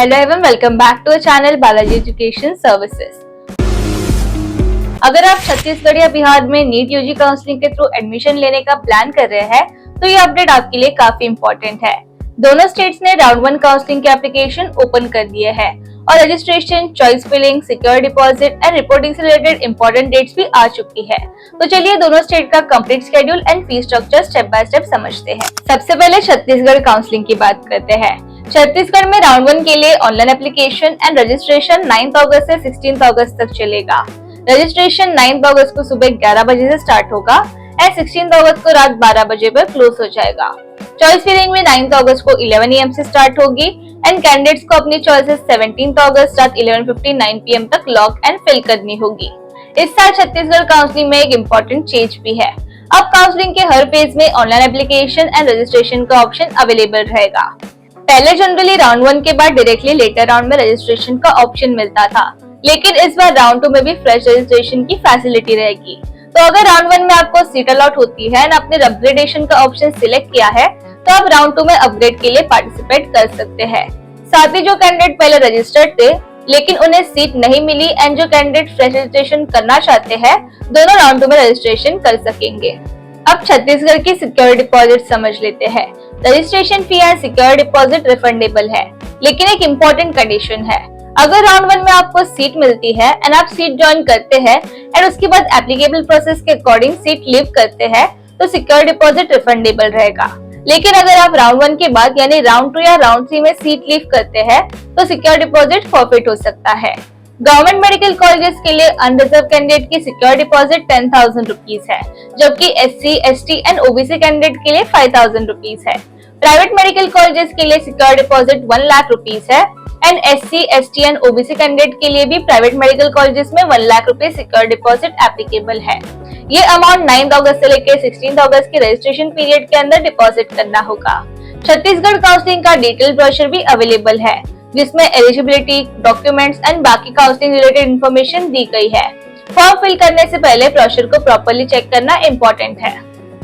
Hello एवं welcome back to channel Balaji education services. अगर आप छत्तीसगढ़ या बिहार में नीट यूजी काउंसलिंग के थ्रू एडमिशन लेने का प्लान कर रहे हैं तो ये अपडेट आपके लिए काफी इम्पोर्टेंट है। दोनों स्टेट्स ने राउंड 1 काउंसलिंग के एप्लीकेशन ओपन कर दिए हैं और registration, choice filling, secure deposit and reporting से रिलेटेड इंपॉर्टेंट डेट्स भी आ चुकी है। तो चलिए दोनों स्टेट का complete schedule and fees structure step by step समझते हैं। सबसे पहले छत्तीसगढ़ काउंसलिंग की बात करते हैं। छत्तीसगढ़ में राउंड 1 के लिए ऑनलाइन एप्लीकेशन एंड रजिस्ट्रेशन 9 अगस्त से 16 अगस्त तक चलेगा। रजिस्ट्रेशन 9 अगस्त को सुबह 11 बजे से स्टार्ट होगा एंड 16 अगस्त को रात 12 बजे पर क्लोज हो जाएगा। चॉइस फिलिंग में 9 अगस्त को 11 AM से स्टार्ट होगी एंड कैंडिडेट्स को अपनी चॉइसेस 17 अगस्त रात 11:59 PM तक लॉक एंड फिल करनी होगी। इस साल छत्तीसगढ़ काउंसलिंग में एक इम्पोर्टेंट चेंज भी है। अब काउंसलिंग के हर फेज में ऑनलाइन एप्लीकेशन एंड रजिस्ट्रेशन का ऑप्शन अवेलेबल रहेगा। पहले जनरली राउंड 1 के बाद डायरेक्टली लेटर राउंड में रजिस्ट्रेशन का ऑप्शन मिलता था, लेकिन इस बार राउंड 2 में भी फ्रेश रजिस्ट्रेशन की फैसिलिटी रहेगी। तो अगर राउंड 1 में आपको सीट अलॉट होती है और आपने अपग्रेडेशन का ऑप्शन सिलेक्ट किया है तो आप राउंड 2 में अपग्रेड के लिए पार्टिसिपेट कर सकते हैं। साथ ही जो कैंडिडेट पहले रजिस्टर्ड थे लेकिन उन्हें सीट नहीं मिली एंड जो कैंडिडेट फ्रेश रजिस्ट्रेशन करना चाहते हैं दोनों राउंड 2 में रजिस्ट्रेशन कर सकेंगे। अब छत्तीसगढ़ की सिक्योर डिपॉजिट समझ लेते हैं। Registration fee and secure deposit refundable है, लेकिन एक इम्पोर्टेंट कंडीशन है। अगर राउंड 1 में आपको सीट मिलती है एंड आप सीट ज्वाइन करते हैं एंड उसके बाद एप्लीकेबल प्रोसेस के अकॉर्डिंग सीट लीव करते हैं तो सिक्योर डिपॉजिट रिफंडेबल रहेगा। लेकिन अगर आप राउंड 1 के बाद यानी राउंड 2 या राउंड 3 में सीट लीव करते हैं तो सिक्योर डिपॉजिट फॉरफिट हो सकता है। गवर्नमेंट मेडिकल कॉलेजेस के लिए अनरिजर्व कैंडिडेट की सिक्योर डिपॉजिट 10,000 रुपीज है, जबकि SC, ST and OBC candidate के लिए 5,000 रुपीज है। प्राइवेट मेडिकल कॉलेजेस के लिए सिक्योर डिपॉजिट 1 लाख रुपीज है and SC, ST and OBC candidate के लिए भी प्राइवेट मेडिकल कॉलेजेस में 1 लाख रुपए सिक्योर डिपॉजिट एप्लीकेबल है। ये अमाउंट 9 अगस्त से लेकर 16 अगस्त के रजिस्ट्रेशन पीरियड के अंदर डिपॉजिट करना होगा। छत्तीसगढ़ काउंसलिंग का डिटेल ब्रोशर भी अवेलेबल है जिसमें एलिजिबिलिटी, डॉक्यूमेंट्स एंड बाकी काउंसलिंग रिलेटेड इन्फॉर्मेशन दी गई है। फॉर्म फिल करने से पहले ब्रोशर को प्रॉपर्ली चेक करना इम्पोर्टेंट है।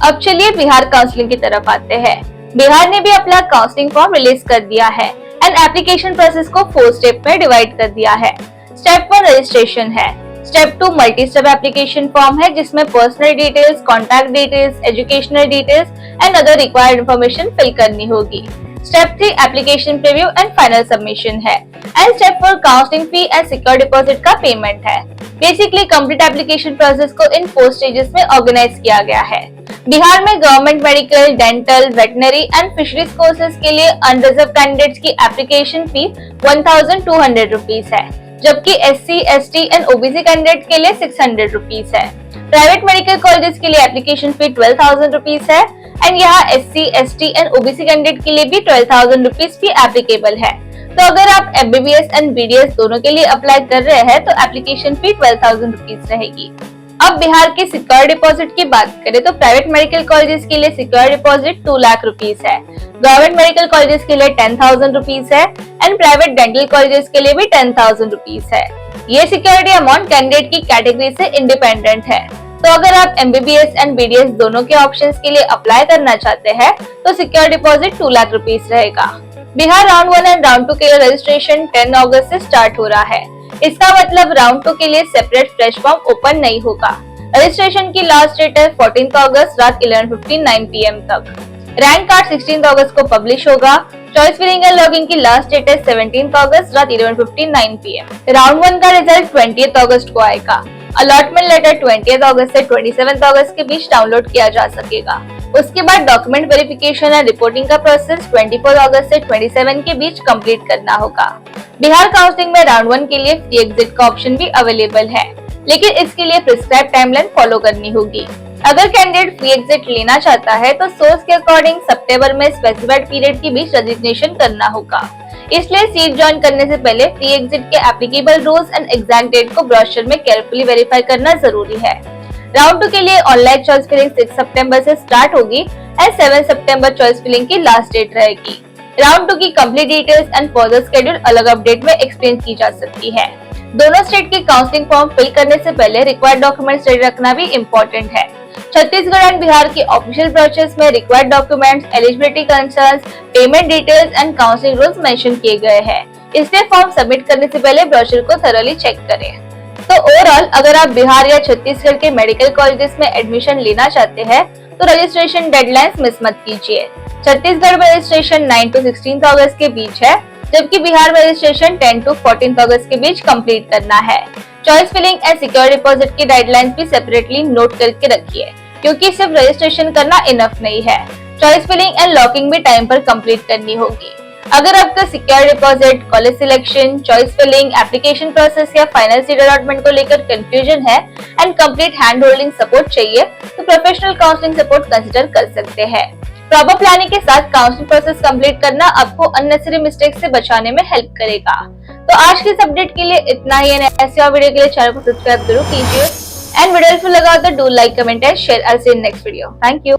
अब चलिए बिहार काउंसलिंग की तरफ आते हैं। बिहार ने भी अपना काउंसलिंग फॉर्म रिलीज कर दिया है एंड एप्लीकेशन प्रोसेस को 4 स्टेप में डिवाइड कर दिया है। स्टेप 1 रजिस्ट्रेशन है। Step 2 multi step application form है जिसमें personal details, contact details, educational details and other required information fill करनी होगी। Step 3 application preview and final submission है and step 4 counselling fee and secure deposit का payment है। Basically complete application process को इन 4 stages में ऑर्गेनाइज किया गया है। बिहार में government medical, dental, veterinary and fisheries courses के लिए अनरिजर्व कैंडिडेट्स की एप्लीकेशन फी 1,200 रुपीज है, जबकि SC, ST and OBC candidate के लिए 600 रुपीज है। प्राइवेट मेडिकल कॉलेजेस के लिए एप्लीकेशन फी 12,000 रुपीज है एंड यहाँ SC, ST and OBC candidate के लिए भी 12,000 रुपीज फी एप्लीकेबल है। तो अगर आप MBBS एंड BDS दोनों के लिए अप्लाई कर रहे हैं तो एप्लीकेशन फी 12,000 रुपीज रहेगी। अब बिहार के सिक्योर डिपॉजिट की बात करें तो प्राइवेट मेडिकल कॉलेजेस के लिए सिक्योर डिपॉजिट 2 लाख रुपीज है, गवर्नमेंट मेडिकल कॉलेजेस के लिए 10,000 रुपीज है एंड प्राइवेट डेंटल कॉलेजेस के लिए भी 10,000 रुपीज है। ये सिक्योरिटी अमाउंट कैंडिडेट की कैटेगरी से इंडिपेंडेंट है। तो अगर आप MBBS एंड BDS दोनों के ऑप्शंस के लिए अप्लाई करना चाहते हैं तो सिक्योर डिपॉजिट 2 लाख रुपीज रहेगा। बिहार राउंड 1 एंड राउंड 2 के लिए रजिस्ट्रेशन 10 अगस्त से स्टार्ट हो रहा है। इसका मतलब राउंड 2 के लिए सेपरेट फ्रेश फॉर्म ओपन नहीं होगा। रजिस्ट्रेशन की लास्ट डेट है 14 अगस्त रात 11:59 PM तक। रैंक कार्ड 16 अगस्त को पब्लिश होगा। चॉइस फिलिंग एंड लॉगिंग की लास्ट डेट है 17 अगस्त रात 11:59 PM। राउंड 1 का रिजल्ट 20 अगस्त को आएगा। अलॉटमेंट लेटर 20 अगस्त से 27 अगस्त के बीच डाउनलोड किया जा सकेगा। उसके बाद डॉक्यूमेंट वेरिफिकेशन और रिपोर्टिंग का प्रोसेस 24 अगस्त से 27 के बीच कंप्लीट करना होगा। बिहार काउंसलिंग में राउंड 1 के लिए फ्री एग्जिट का ऑप्शन भी अवेलेबल है, लेकिन इसके लिए प्रिस्क्राइब टाइमलाइन फॉलो करनी होगी। अगर कैंडिडेट फ्री एग्जिट लेना चाहता है तो सोर्स के अकॉर्डिंग सितंबर में स्पेसिफाइड पीरियड के बीच रजिस्ट्रेशन करना होगा। इसलिए सीट ज्वाइन करने से पहले फ्री एग्जिट के applicable rules and exact date को ब्रोशर में केयरफुली वेरीफाई करना जरूरी है। राउंड 2 के लिए ऑनलाइन चॉइस फिलिंग 6 सितंबर से स्टार्ट होगी एंड 7 सितंबर चॉइस फिलिंग की लास्ट डेट रहेगी। राउंड 2 की complete details and further schedule अलग अपडेट में एक्सप्लेन की जा सकती है। दोनों स्टेट के काउंसलिंग फॉर्म फिल करने से पहले रिक्वायर्ड डॉक्यूमेंट्स रेडी रखना भी इम्पोर्टेंट है। छत्तीसगढ़ एंड बिहार के ऑफिशियल ब्रोचर्स में required documents, eligibility concerns, payment details and counselling rules mention किए गए हैं। इसलिए फॉर्म सबमिट करने से पहले ब्रोशर को थरोली चेक करें। तो ओवरऑल अगर आप बिहार या छत्तीसगढ़ के मेडिकल कॉलेजेस में एडमिशन लेना चाहते हैं तो रजिस्ट्रेशन डेडलाइंस मिस मत कीजिए। छत्तीसगढ़ में रजिस्ट्रेशन 9 to 16 अगस्त के बीच है, जबकि बिहार में रजिस्ट्रेशन 10 to 14 अगस्त के बीच कंप्लीट करना है। Choice filling and secure deposit की गाइडलाइंस भी सेपरेटली नोट करके रखिए, क्योंकि सिर्फ रजिस्ट्रेशन करना इनफ नहीं है। चॉइस फिलिंग एंड लॉकिंग भी टाइम पर कंप्लीट करनी होगी। अगर आपका secure deposit, college selection, choice filling, application process या फाइनल सीट अलॉटमेंट को लेकर कंफ्यूजन है and complete hand holding support चाहिए तो प्रोफेशनल काउंसलिंग सपोर्ट कंसिडर कर सकते हैं। प्रॉपर प्लानिंग के साथ काउंसलिंग प्रोसेस कंप्लीट करना आपको अननेसेसरी मिस्टेक से बचाने में हेल्प करेगा। तो आज के इस अपडेट के लिए इतना ही। ऐसे और वीडियो के लिए चैनल को सब्सक्राइब जरूर कीजिए एंड वीडियो हेल्पफुल लगा तो do like, comment and share. I will see you in next video. Thank you.